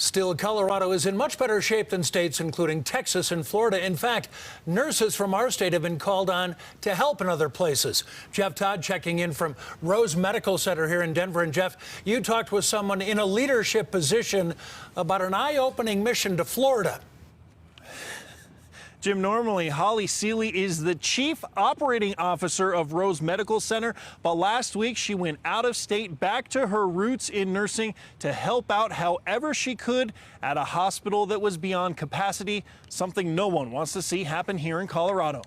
Still, Colorado is in much better shape than states including Texas and Florida. In fact, nurses from our state have been called on to help in other places. Jeff Todd checking in from Rose Medical Center here in Denver. And Jeff, you talked with someone in a leadership position about an eye-opening mission to Florida. Jim, normally Holly Seeley is the chief operating officer of Rose Medical Center, but last week she went out of state back to her roots in nursing to help out however she could at a hospital that was beyond capacity, something no one wants to see happen here in Colorado.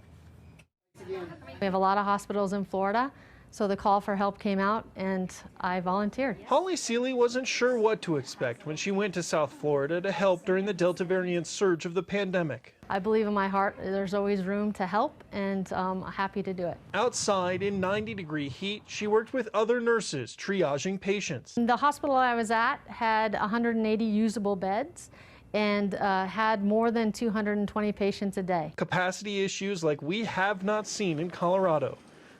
We have a lot of hospitals in Florida, so the call for help came out and I volunteered. Holly Seeley wasn't sure what to expect when she went to South Florida to help during the Delta variant surge of the pandemic. I believe in my heart there's always room to help, and I'm happy to do it. Outside in 90-degree heat, she worked with other nurses triaging patients. The hospital I was at had 180 usable beds and had more than 220 patients a day. Capacity issues like we have not seen in Colorado.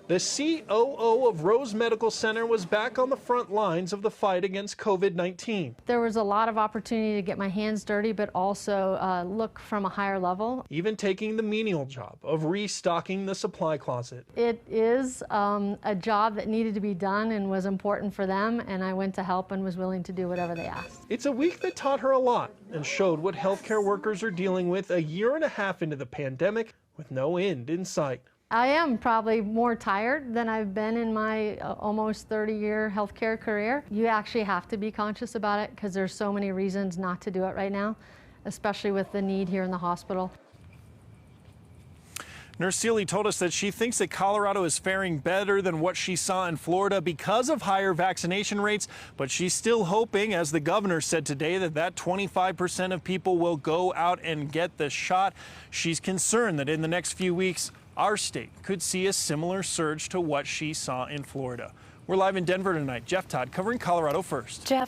The COO of Rose Medical Center was back on the front lines of the fight against COVID-19. There was a lot of opportunity to get my hands dirty, but also look from a higher level. Even taking the menial job of restocking the supply closet. It is a job that needed to be done and was important for them, and I went to help and was willing to do whatever they asked. It's a week that taught her a lot and showed what healthcare workers are dealing with a year and a half into the pandemic with no end in sight. I am probably more tired than I've been in my almost 30-year healthcare career. You actually have to be conscious about it because there's so many reasons not to do it right now, especially with the need here in the hospital. Nurse Seeley told us that she thinks that Colorado is faring better than what she saw in Florida because of higher vaccination rates, but she's still hoping, as the governor said today, that 25% of people will go out and get the shot. She's concerned that in the next few weeks, our state could see a similar surge to what she saw in Florida. We're live in Denver tonight. Jeff Todd covering Colorado First. Jeff.